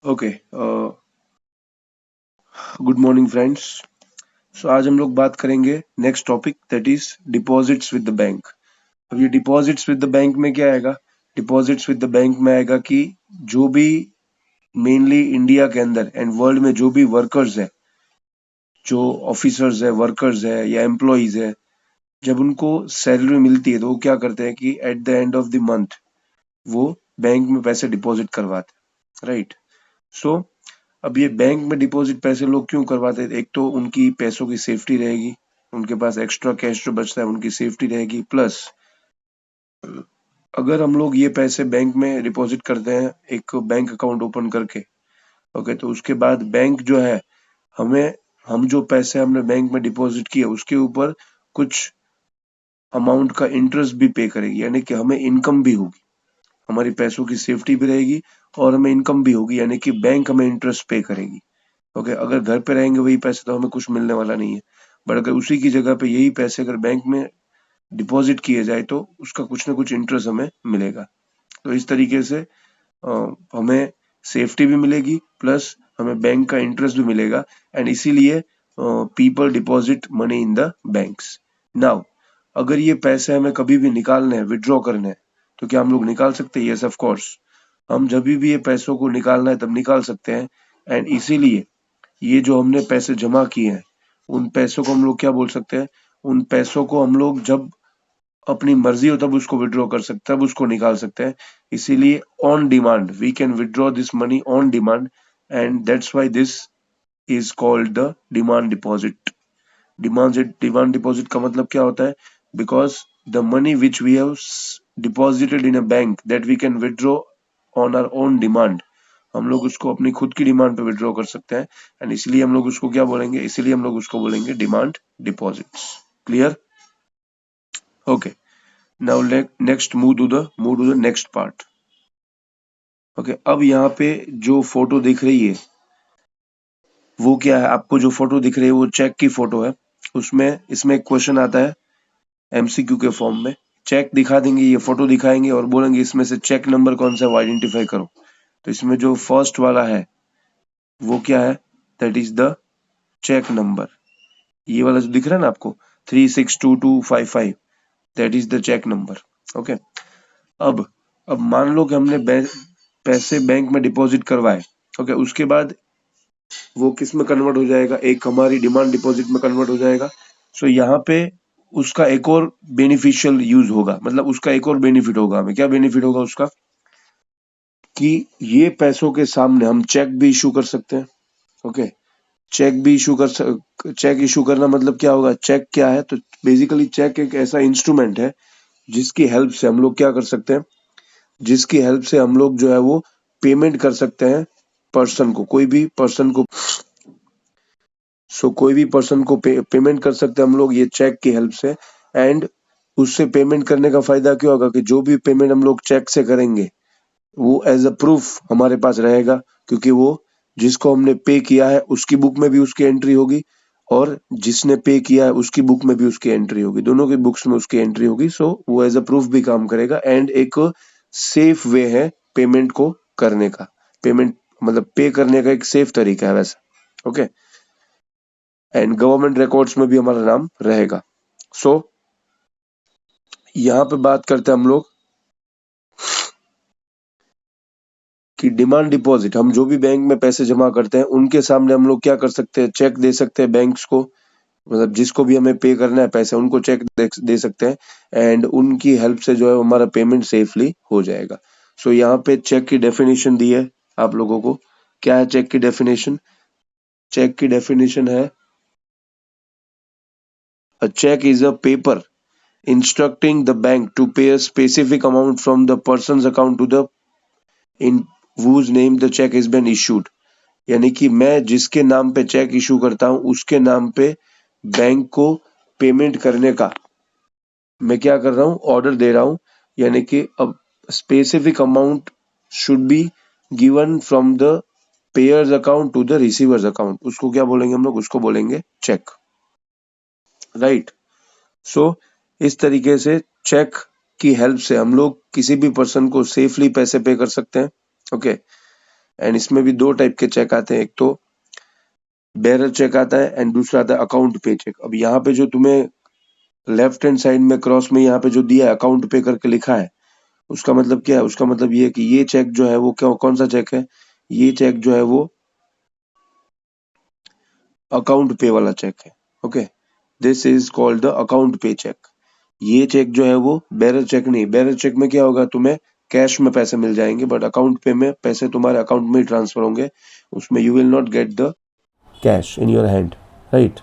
Okay. Good morning friends. So आज हम लोग बात करेंगे next topic, that is deposits with the bank. अब ये डिपॉजिट्स विद द बैंक में क्या आएगा? डिपॉजिट्स विद द बैंक में आएगा कि जो भी मेनली इंडिया के अंदर एंड वर्ल्ड में जो भी वर्कर्स है, जो ऑफिसर्स है, वर्कर्स है या एम्प्लॉइज है, जब उनको सैलरी मिलती है तो वो क्या करते हैं कि at the end of the month वो बैंक में पैसे डिपॉजिट करवाते हैं, राइट? सो अब ये बैंक में डिपॉजिट पैसे लोग क्यों करवाते हैं? एक तो उनकी पैसों की सेफ्टी रहेगी, उनके पास एक्स्ट्रा कैश जो बचता है उनकी सेफ्टी रहेगी, प्लस अगर हम लोग ये पैसे बैंक में डिपॉजिट करते हैं एक बैंक अकाउंट ओपन करके, ओके, तो उसके बाद बैंक जो है हमें, हम जो पैसे हमने बैंक में डिपॉजिट किए उसके ऊपर कुछ अमाउंट का इंटरेस्ट भी पे करेगी, यानी कि हमें इनकम भी होगी, हमारी पैसों की सेफ्टी भी रहेगी और हमें इनकम भी होगी, यानी कि बैंक हमें इंटरेस्ट पे करेगी। ओके, अगर घर पे रहेंगे वही पैसे तो हमें कुछ मिलने वाला नहीं है, बट अगर उसी की जगह पे यही पैसे अगर बैंक में डिपॉजिट किए जाए तो उसका कुछ ना कुछ इंटरेस्ट हमें मिलेगा। तो इस तरीके से हमें सेफ्टी भी मिलेगी, प्लस हमें बैंक का इंटरेस्ट भी मिलेगा, एंड इसीलिए people deposit money in the banks. Now अगर ये पैसे हमें कभी भी निकालने हैं, विड्रॉ करने हैं, तो क्या हम लोग निकाल सकते हैं? Yes, of course. हम जब भी ये पैसों को निकालना है तब निकाल सकते हैं, एंड इसीलिए ये जो हमने पैसे जमा किए हैं उन पैसों को हम लोग क्या बोल सकते हैं? उन पैसों को हम लोग जब अपनी मर्जी हो तब उसको विड्रॉ कर सकते हैं, तब उसको निकाल सकते हैं। इसीलिए on demand we can withdraw this money on demand, and that's why this is called the demand deposit. Demand deposit का मतलब क्या होता है? Because the money which we have deposited in a bank that we can withdraw on our own demand, हम लोग उसको अपनी खुद की डिमांड पे विड्रॉ कर सकते हैं, एंड इसलिए हम लोग उसको क्या बोलेंगे? इसीलिए हम लोग उसको बोलेंगे demand deposits. Clear? Okay, now next move to the next part. Okay, अब यहाँ पे जो फोटो दिख रही है वो क्या है? आपको जो फोटो दिख रही है वो चेक की फोटो है। उसमें इसमें एक क्वेश्चन आता है एमसीक्यू के फॉर्म में। चेक दिखा देंगे, ये फोटो दिखाएंगे और बोलेंगे इसमें से चेक नंबर कौन सा है वो आइडेंटिफाई करो। तो इसमें जो फर्स्ट वाला है वो क्या है? That is the cheque number. ये वाला जो दिख रहा है ना आपको, 362255, that is the cheque number. Okay, अब मान लो कि हमने पैसे बैंक में डिपॉजिट करवाए। ओके, उसके बाद वो किस में कन्वर्ट हो जाएगा? एक हमारी डिमांड डिपॉजिट में कन्वर्ट हो जाएगा। सो यहाँ पे उसका एक और बेनिफिशियल यूज होगा, मतलब उसका एक और बेनिफिट होगा। हमें क्या बेनिफिट होगा उसका? कि ये पैसों के सामने हम चेक भी इशू कर सकते हैं। ओके, चेक इशू करना मतलब क्या होगा? चेक क्या है? तो बेसिकली चेक एक ऐसा इंस्ट्रूमेंट है जिसकी हेल्प से हम लोग क्या कर सकते हैं, जिसकी हेल्प से हम लोग जो है वो पेमेंट कर सकते हैं पर्सन को, कोई भी पर्सन को। कोई भी पर्सन को पेमेंट कर सकते हैं हम लोग ये चेक की हेल्प से। एंड उससे पेमेंट करने का फायदा क्या होगा कि जो भी पेमेंट हम लोग चेक से करेंगे वो एज अ प्रूफ हमारे पास रहेगा, क्योंकि वो जिसको हमने पे किया है उसकी बुक में भी उसकी एंट्री होगी और जिसने पे किया है उसकी बुक में भी उसकी एंट्री होगी, दोनों की बुक्स में उसकी एंट्री होगी। सो वो एज अ प्रूफ भी काम करेगा, एंड एक सेफ वे है पेमेंट को करने का। पेमेंट मतलब पे करने का एक सेफ तरीका है वैसा। ओके, एंड गवर्नमेंट रिकॉर्ड्स में भी हमारा नाम रहेगा। सो यहाँ पे बात करते हैं हम लोग कि डिमांड डिपॉजिट, हम जो भी बैंक में पैसे जमा करते हैं उनके सामने हम लोग क्या कर सकते हैं? चेक दे सकते हैं बैंक्स को, मतलब जिसको भी हमें पे करना है पैसे उनको चेक दे सकते हैं, एंड उनकी हेल्प से जो है हमारा पेमेंट सेफली हो जाएगा। सो यहाँ पे चेक की डेफिनेशन दी है आप लोगों को। क्या है चेक की डेफिनेशन? चेक की डेफिनेशन है, a cheque is a paper instructing the bank to pay a specific amount from the person's account to the in whose name the check has been issued। यानी कि मैं जिसके नाम पे check issue करता हूं उसके नाम पे बैंक को पेमेंट करने का मैं क्या कर रहा हूं? ऑर्डर दे रहा हूं। यानी कि अब specific amount should be given from the payer's account to the receiver's account. उसको क्या बोलेंगे हम लोग? उसको बोलेंगे चेक, राइट? सो इस तरीके से चेक की हेल्प से हम लोग किसी भी पर्सन को सेफली पैसे पे कर सकते हैं। ओके, एंड इसमें भी दो टाइप के चेक आते हैं, एक तो बेरर चेक आता है एंड दूसरा आता है अकाउंट पे चेक। अब यहाँ पे जो तुम्हें लेफ्ट हैंड साइड में क्रॉस में यहाँ पे जो दिया है अकाउंट पे करके लिखा है, उसका मतलब क्या है? उसका मतलब ये है कि ये चेक जो है वो क्या कौन सा चेक है? ये चेक जो है वो अकाउंट पे वाला चेक है। Okay, this is called the account पे चेक। ये चेक जो है वो बेरर चेक नहीं। बेरर चेक में क्या होगा, तुम्हें कैश में पैसे मिल जाएंगे, बट अकाउंट पे में पैसे तुम्हारे अकाउंट में ही ट्रांसफर होंगे, उसमें you will not get the cash in your hand, right.